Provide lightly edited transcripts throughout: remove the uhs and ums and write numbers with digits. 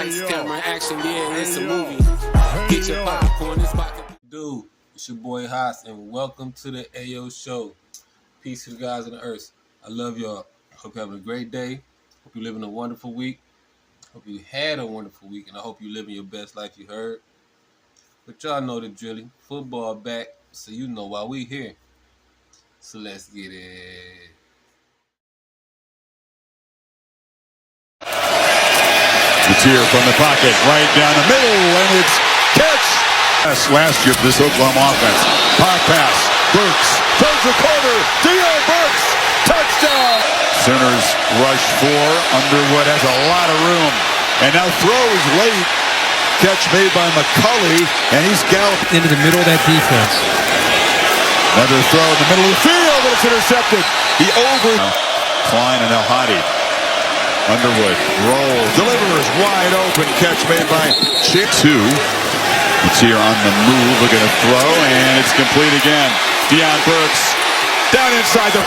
Lights, camera, action, yeah, it's a movie. Get your popcorn, it's pocket. Dude, it's your boy Haas, and welcome to the AO Show. Peace to the guys on the earth. I love y'all. Hope you're having a great day. Hope you're living a wonderful week. Hope you had a wonderful week, and I hope you're living your best life you heard. But y'all know the drilling. Football back, so you know why we here. So let's get it. It's here from the pocket, right down the middle, and it's catch. Last year for this Oklahoma offense. Pop pass, Burks, towards the corner, D.O. Burks, touchdown. Sooners rush four, Underwood has a lot of room, and now throws late. Catch made by McCulley, and he's galloped into the middle of that defense. Another throw in the middle of the field, and it's intercepted. Klein and El Hadi. Underwood rolls, delivers, wide open catch made by Chick. It's here on the move, looking to throw, and it's complete again. Deion Burks down inside the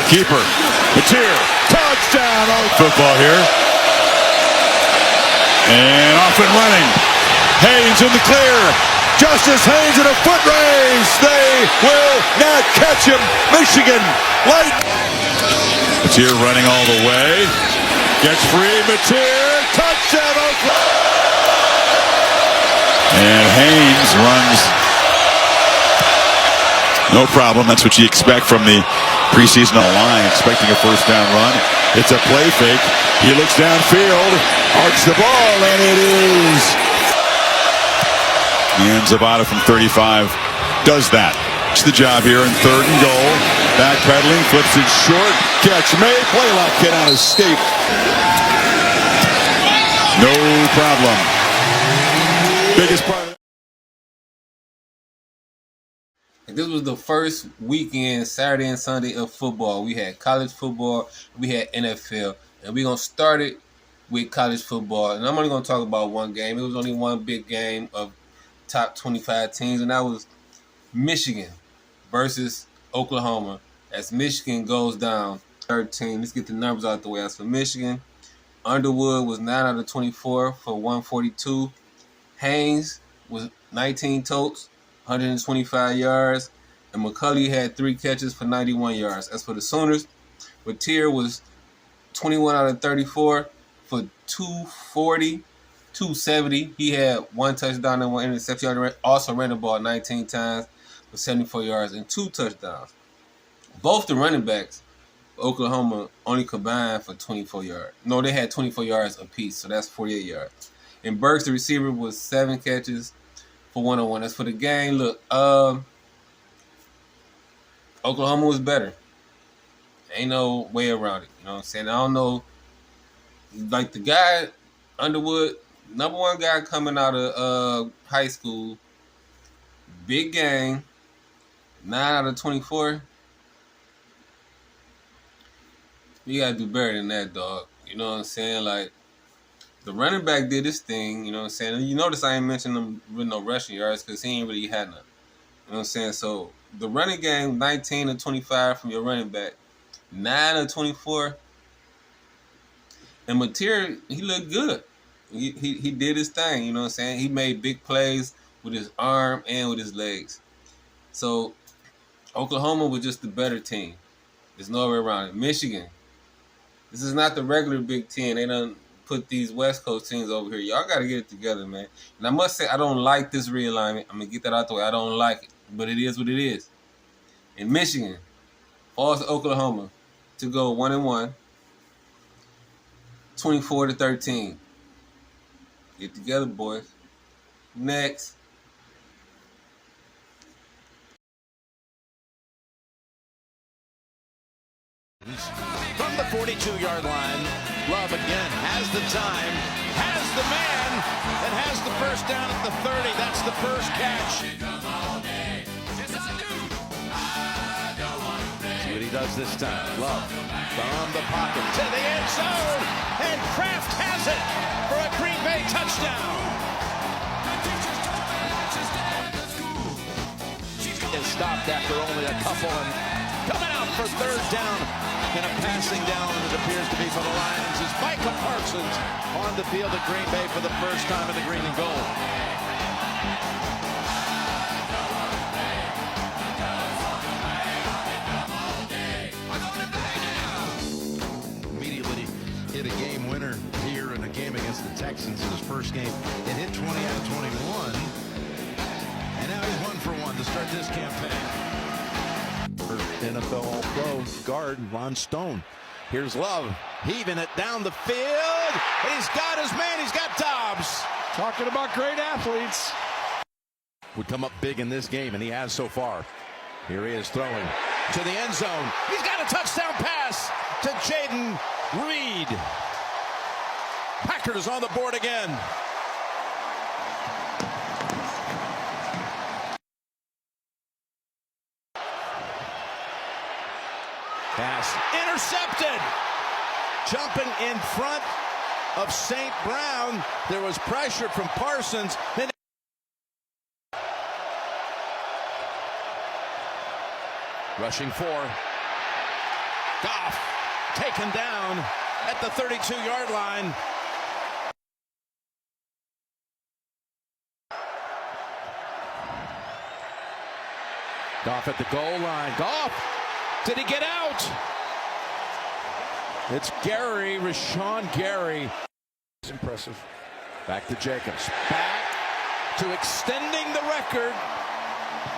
keeper. It's here, touchdown. Football here, and off and running. Haynes in the clear. Justice Haynes in a foot race. They will not catch him. Michigan light. It's here running all the way. Gets free. Mateer. Touchdown Oakland. And Haynes runs. No problem. That's what you expect from the preseason line. Expecting a first down run. It's a play fake. He looks downfield. Arcs the ball. And it is. And Zapata from 35 does that. It's the job here in 3rd and goal. Backpedaling, flips it short. Catch made. Playlock cannot escape. No problem. Biggest part. This was the first weekend, Saturday and Sunday of football. We had college football, we had NFL, and we're going to start it with college football. And I'm only going to talk about one game. It was only one big game of top 25 teams, and that was Michigan versus Oklahoma. As Michigan goes down 13. Let's get the numbers out the way. As for Michigan, Underwood was 9 out of 24 for 142. Haynes was 19 totes, 125 yards. And McCulley had 3 catches for 91 yards. As for the Sooners, Mateer was 21 out of 34 for 240, 270. He had 1 touchdown and 1 interception. He also ran the ball 19 times for 74 yards and 2 touchdowns. Both the running backs for Oklahoma only combined for 24 yards. No, they had 24 yards apiece, so that's 48 yards. And Burks, the receiver, was 7 catches for 101. As for the game, look, Oklahoma was better. Ain't no way around it. You know what I'm saying? I don't know. Like the guy, Underwood, number 1 guy coming out of high school, big game, 9 out of 24. You gotta do better than that, dog. You know what I'm saying? Like, the running back did his thing, you know what I'm saying? And you notice I ain't mentioned him with no rushing yards because he ain't really had none. You know what I'm saying? So, the running game, 19 of 25 from your running back, 9 of 24. And Mateer, he looked good. He did his thing, you know what I'm saying? He made big plays with his arm and with his legs. So, Oklahoma was just the better team. There's no way around it. Michigan. This is not the regular Big Ten. They done put these West Coast teams over here. Y'all got to get it together, man. And I must say, I don't like this realignment. I'm going to get that out the way. I don't like it. But it is what it is. In Michigan, falls to Oklahoma to go 1-1, 24-13. Get together, boys. Next. From the 42-yard line, Love again has the time, has the man, and has the first down at the 30. That's the first catch. See what he does this time. Love from the pocket to the end zone, and Kraft has it for a Green Bay touchdown. Is stopped after only a couple, and coming out for 3rd down. And a passing down, it appears to be for the Lions, is Micah Parsons on the field at Green Bay for the first time in the green and gold. Immediately hit a game winner here in a game against the Texans in his first game. It hit 20 out of 21. And now he's 1 for 1 to start this campaign. NFL All-Pro guard Ron Stone. Here's Love, heaving it down the field. And he's got his man, he's got Dobbs. Talking about great athletes. Would come up big in this game, and he has so far. Here he is throwing to the end zone. He's got a touchdown pass to Jaden Reed. Packers on the board again. Pass intercepted. Jumping in front of St. Brown. There was pressure from Parsons. Then rushing 4. Goff taken down at the 32-yard line. Goff at the goal line. Goff! Did he get out? It's Gary, Rashawn Gary. It's impressive. Back to Jacobs. Back to extending the record.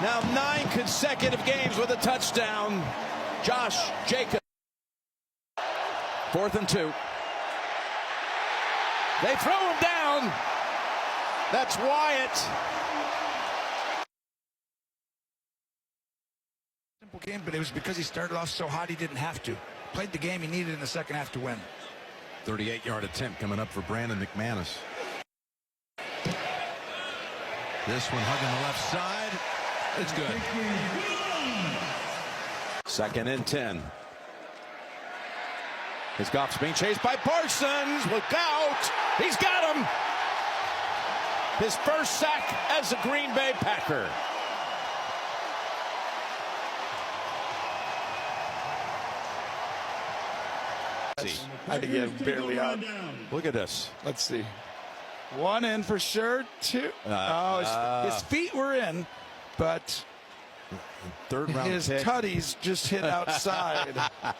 Now 9 consecutive games with a touchdown. Josh Jacobs. 4th and 2. They throw him down. That's Wyatt. Simple game, but it was because he started off so hot he didn't have to. Played the game he needed in the second half to win. 38-yard attempt coming up for Brandon McManus. This one hugging the left side. It's good. 2nd and 10. His Goff's being chased by Parsons. Look out. He's got him. His first sack as a Green Bay Packer. I think he had barely out. Look at this. Let's see. 1 in for sure. 2. His feet were in, but 3rd round his pick. tutties just hit outside. How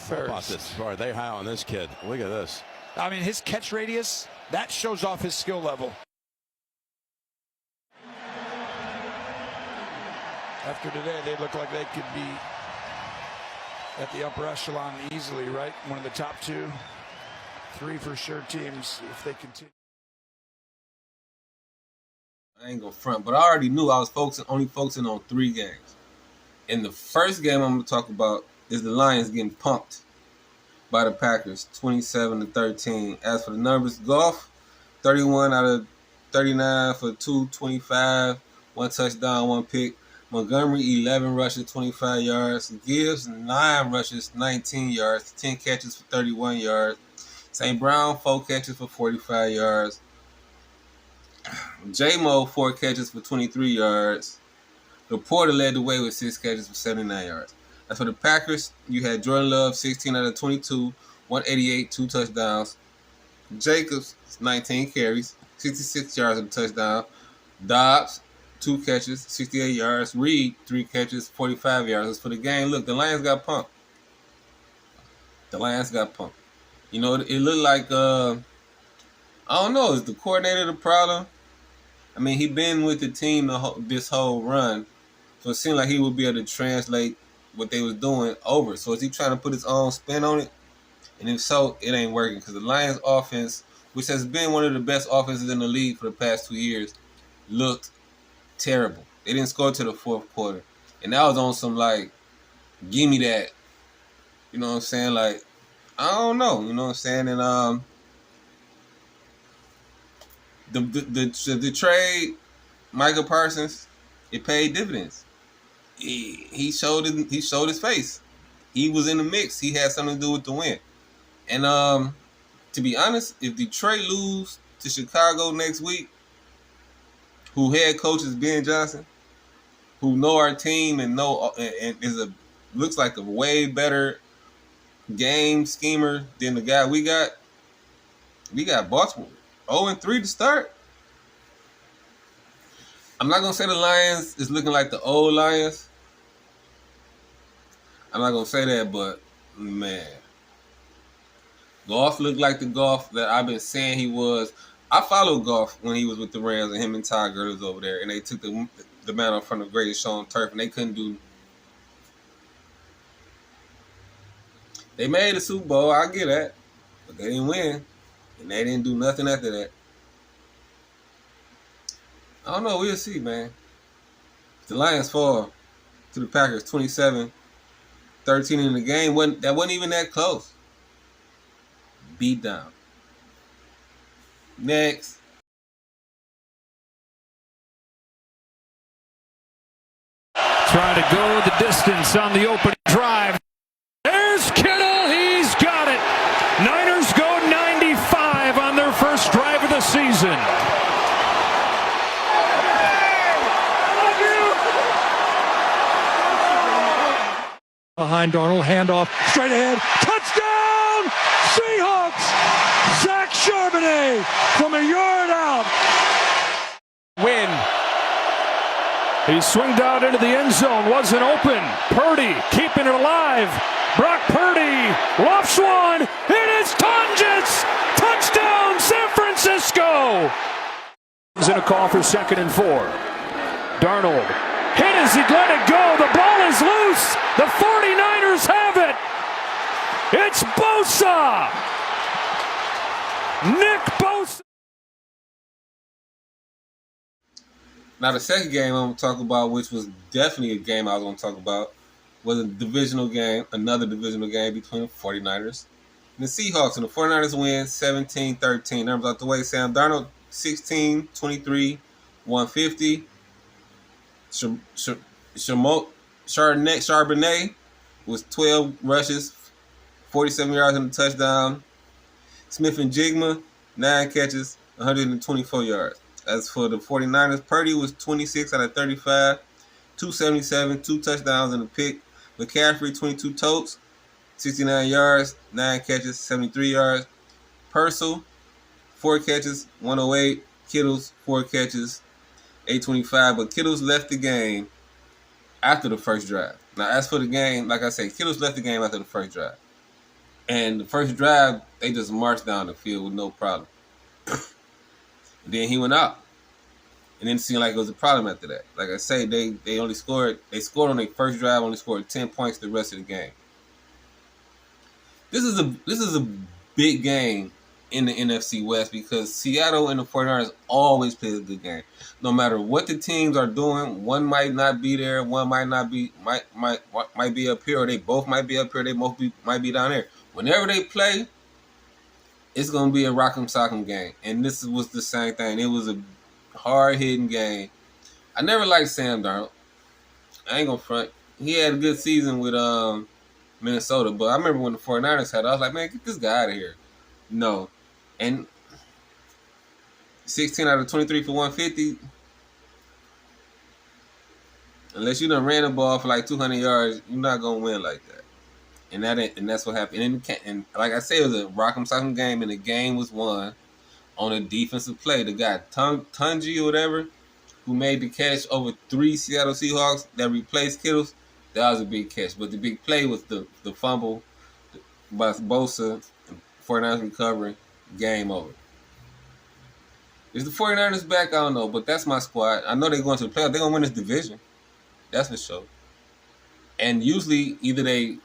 about this? Are they high on this kid? Look at this. I mean, his catch radius, that shows off his skill level. After today, they look like they could be at the upper echelon easily, right? One of the top 2, 3 for sure teams if they continue. I ain't gonna front, but I already knew I was only focusing on 3 games. In the first game I'm gonna talk about is the Lions getting pumped by the Packers, 27-13. As for the numbers, Goff, 31 out of 39 for 225, 1 touchdown, 1 pick. Montgomery, 11 rushes, 25 yards. Gibbs, 9 rushes, 19 yards, 10 catches for 31 yards. St. Brown, 4 catches for 45 yards. J-Mo, 4 catches for 23 yards. Laporta led the way with 6 catches for 79 yards. As for the Packers, you had Jordan Love, 16 out of 22, 188, 2 touchdowns. Jacobs, 19 carries, 66 yards of a touchdown. Dobbs, 2 catches, 68 yards. Reed, 3 catches, 45 yards. As for the game, look, the Lions got pumped. You know, it looked like, I don't know, is the coordinator the problem? I mean, he been with the team this whole run, so it seemed like he would be able to translate what they was doing over. So is he trying to put his own spin on it? And if so, it ain't working because the Lions offense, which has been one of the best offenses in the league for the past 2 years, looked terrible. They didn't score to the 4th quarter. And that was on some like, give me that. You know what I'm saying? Like, I don't know. You know what I'm saying? And the trade, Micah Parsons, it paid dividends. He showed his face. He was in the mix. He had something to do with the win. And to be honest, if Detroit lose to Chicago next week, who head coach is Ben Johnson, who know our team and is a looks like a way better game schemer than the guy we got. We got Baltimore 0-3 to start. I'm not gonna say the Lions is looking like the old Lions. I'm not gonna say that, but man, Goff looked like the Goff that I've been saying he was. I followed Goff when he was with the Rams and him and Todd Gurley was over there, and they took the man from the greatest show on turf, and they couldn't do. They made the Super Bowl, I get that, but they didn't win, and they didn't do nothing after that. I don't know. We'll see, man. The Lions fall to the Packers 27-13 in the game. That wasn't even that close. Beat down. Next. Trying to go the distance on the opening drive. There's Kittle. He's got it. Niners go 95 on their first drive of the season. Behind Darnold, handoff, straight ahead, touchdown! Seahawks! Zach Charbonnet from a yard out. Win. He swinged out into the end zone, wasn't open. Purdy keeping it alive. Brock Purdy lofts one. It is Tonjes! Touchdown, San Francisco! He's in a call for 2nd and 4. Darnold hit as he let it go. The ball is loose. The 49ers have it. It's Bosa. Nick Bosa. Now, the second game I'm going to talk about, which was definitely a game I was going to talk about, was a divisional game, another divisional game between the 49ers and the Seahawks. And the 49ers win 17-13. Numbers out the way. Sam Darnold, 16, 23, 150. Charbonnet was 12 rushes, 47 yards and a touchdown. Smith and Jigma, 9 catches, 124 yards. As for the 49ers, Purdy was 26 out of 35, 277, 2 touchdowns and a pick. McCaffrey, 22 totes, 69 yards, 9 catches, 73 yards. Purcell, 4 catches, 108. Kittles, 4 catches, 825. But Kittles left the game after the first drive. Now, as for the game, like I said, Kittles left the game after the first drive. And the first drive, they just marched down the field with no problem. Then he went out. And then it seemed like it was a problem after that. Like I say, they scored on their first drive, only scored 10 points the rest of the game. This is a big game in the NFC West because Seattle and the 49ers always play a good game. No matter what the teams are doing, one might not be there, one might be up here, or they both might be up here, they both might be down there. Whenever they play, it's going to be a rock'em sock'em game. And this was the same thing. It was a hard-hitting game. I never liked Sam Darnold. I ain't going to front. He had a good season with Minnesota, but I remember when the 49ers had it, I was like, man, get this guy out of here. No. And 16 out of 23 for 150, unless you done ran the ball for like 200 yards, you're not going to win like that. And that's what happened. And like I said, it was a rock'em sock'em game, and the game was won on a defensive play. The guy Tunji or whatever, who made the catch over 3 Seattle Seahawks that replaced Kittles, that was a big catch. But the big play was the fumble by Bosa, 49ers recovering, game over. Is the 49ers back? I don't know, but that's my squad. I know they're going to the playoffs. They're going to win this division. That's for sure. And usually either they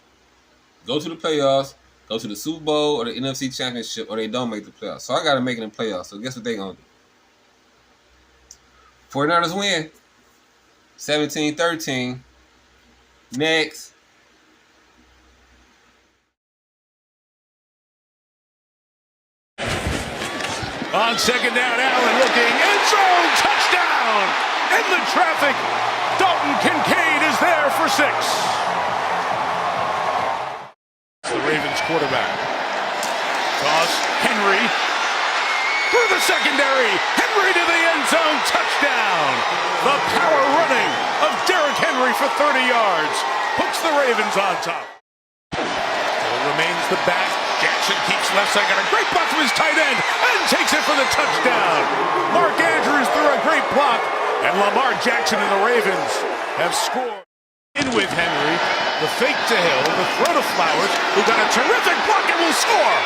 go to the playoffs, go to the Super Bowl or the NFC Championship, or they don't make the playoffs. So I got to make it in the playoffs. So guess what they're going to do? 49ers win 17-13. Next. On second down, Allen looking, end zone, touchdown! In the traffic, Dalton Kincaid is there for 6. The Ravens quarterback. Toss, Henry, through the secondary, Henry to the end zone, touchdown! The power running of Derrick Henry for 30 yards. puts the Ravens on top. Hill remains the back. Jackson keeps left side. Got a great block from his tight end and takes it for the touchdown. Mark Andrews threw a great block, and Lamar Jackson and the Ravens have scored. In with Henry, the fake to Hill, the throw to Flowers, who got a terrific block and will score.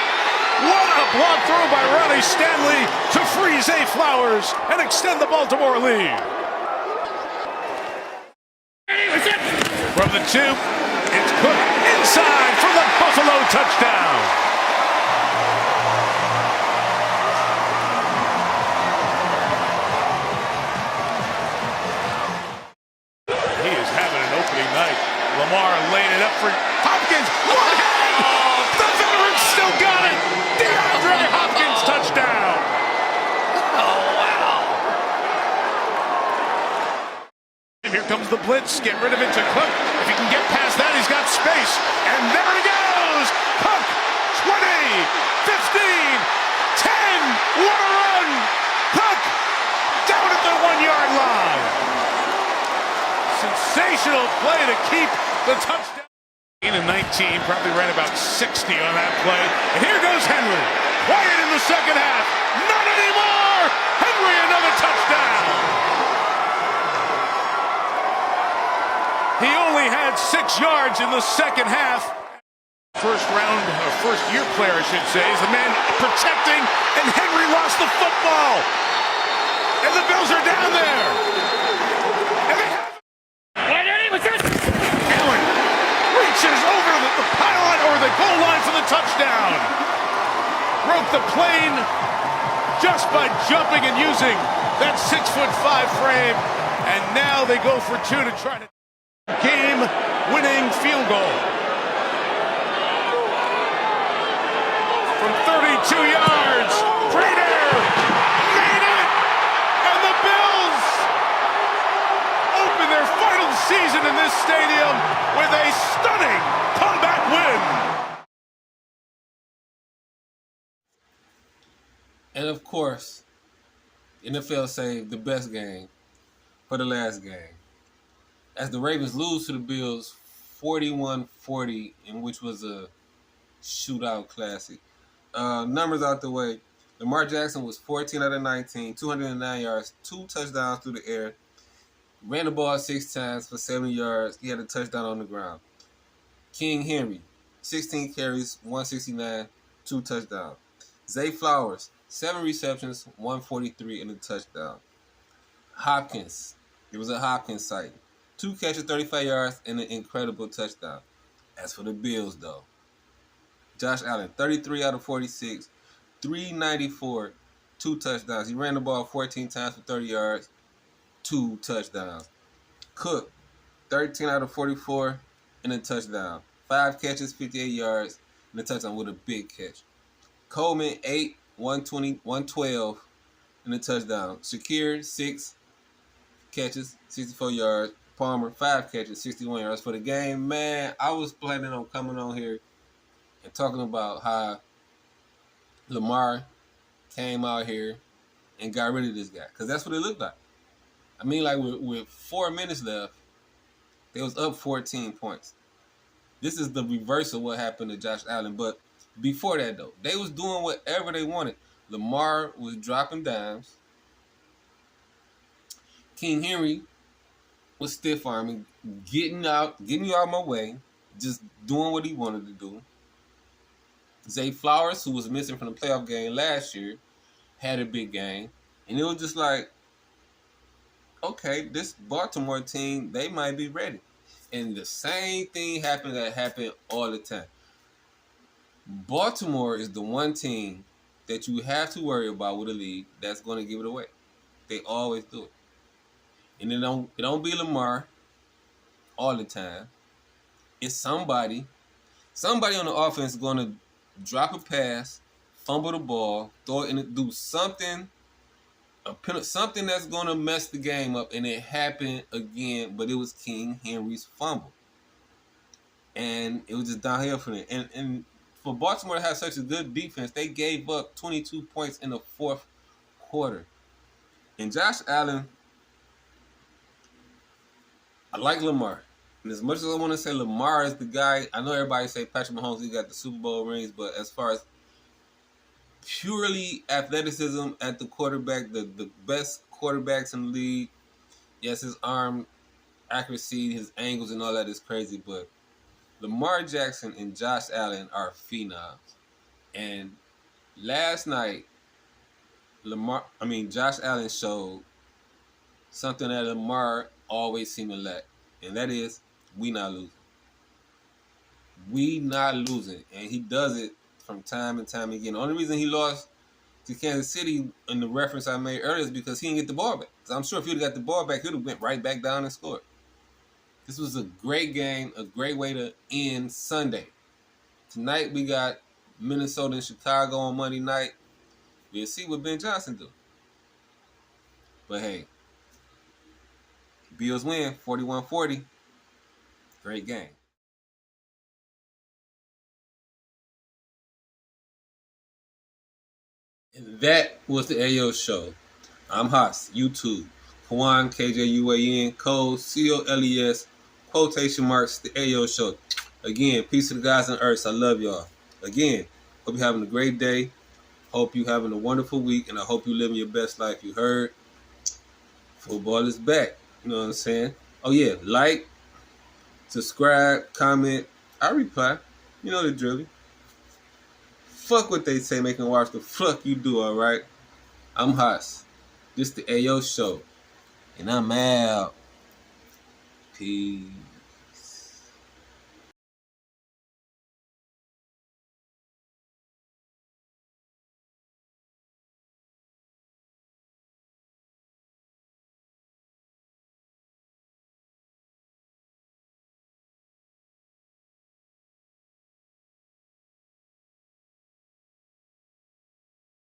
What a block throw by Ronnie Stanley to freeze Zay Flowers and extend the Baltimore lead. From the 2, it's Cook inside for the Buffalo touchdown. He is having an opening night. Lamar laying it up for Hopkins. One hand! The veteran still got it. DeAndre Hopkins touchdown. Oh, wow. Here comes the blitz. Get rid of it to Cook. If he can get past that, he's got space. And there he goes. Cook, 20, 15, 10. What a run. Cook down at the 1-yard line. Sensational play to keep the touchdown. 19, probably ran about 60 on that play. And here goes Henry. Quiet in the second half. Not anymore. Henry, another touchdown. He only had 6 yards in the second half. First year player, I should say, is the man protecting, and Henry lost the football. And the Bills are down there. And they have Allen reaches over the pylon or the goal line for the touchdown. Broke the plane just by jumping and using that 6'5" frame. And now they go for 2 to try to game-winning field goal. From 32 yards, Prater made it! And the Bills open their final season in this stadium with a stunning comeback win. And of course, NFL saved the best game for the last game, as the Ravens lose to the Bills 41-40, in which was a shootout classic. Numbers out the way. Lamar Jackson was 14 out of 19, 209 yards, 2 touchdowns through the air. Ran the ball 6 times for 70 yards. He had a touchdown on the ground. King Henry, 16 carries, 169, 2 touchdowns. Zay Flowers, 7 receptions, 143, and a touchdown. Hopkins, it was a Hopkins sight. 2 catches, 35 yards, and an incredible touchdown. As for the Bills, though, Josh Allen, 33 out of 46, 394, 2 touchdowns. He ran the ball 14 times for 30 yards, 2 touchdowns. Cook, 13 out of 44, and a touchdown. 5 catches, 58 yards, and a touchdown with a big catch. Coleman, 8, 120, 112, and a touchdown. Shakir, 6 catches, 64 yards. Palmer, 5 catches, 61 yards. For the game, man, I was planning on coming on here and talking about how Lamar came out here and got rid of this guy, because that's what it looked like. I mean, like with 4 minutes left, they was up 14 points. This is the reverse of what happened to Josh Allen. But before that, though, they was doing whatever they wanted. Lamar was dropping dimes. King Henry was stiff arming, getting you out of my way, just doing what he wanted to do. Zay Flowers, who was missing from the playoff game last year, had a big game. And it was just like, okay, this Baltimore team, they might be ready. And the same thing happened that happened all the time. Baltimore is the one team that you have to worry about with a league that's going to give it away. They always do it. And it don't be Lamar all the time. It's somebody on the offense is going to drop a pass, fumble the ball, throw it and do something that's going to mess the game up. And it happened again, but it was King Henry's fumble. And it was just downhill for them. And for Baltimore to have such a good defense, they gave up 22 points in the fourth quarter. And Josh Allen, I like Lamar. And as much as I want to say Lamar is the guy, I know everybody say Patrick Mahomes, he got the Super Bowl rings, but as far as purely athleticism at the quarterback, the best quarterbacks in the league, yes, his arm accuracy, his angles and all that is crazy, but Lamar Jackson and Josh Allen are phenoms. And last night, Josh Allen showed something that Lamar always seemed to lack, and that is we not losing. We not losing, and he does it from time and time again. The only reason he lost to Kansas City in the reference I made earlier is because he didn't get the ball back. Because I'm sure if he'd have got the ball back, he'd have went right back down and scored. This was a great game, a great way to end Sunday. Tonight we got Minnesota and Chicago on Monday night. We'll see what Ben Johnson do. But hey, Bills win 41-40. Great game. And that was the AO show. I'm Haas, YouTube. Kwan, KJUAN, code COLES, quotation marks, the AO show. Again, peace to the guys on earth. I love y'all. Again, hope you're having a great day. Hope you're having a wonderful week, and I hope you're living your best life. You heard? Football is back. You know what I'm saying? Oh, yeah. Like, subscribe, comment. I reply. You know the drill. Fuck what they say, making watch the fuck you do, all right? I'm Haas. This the AO show. And I'm out. Peace.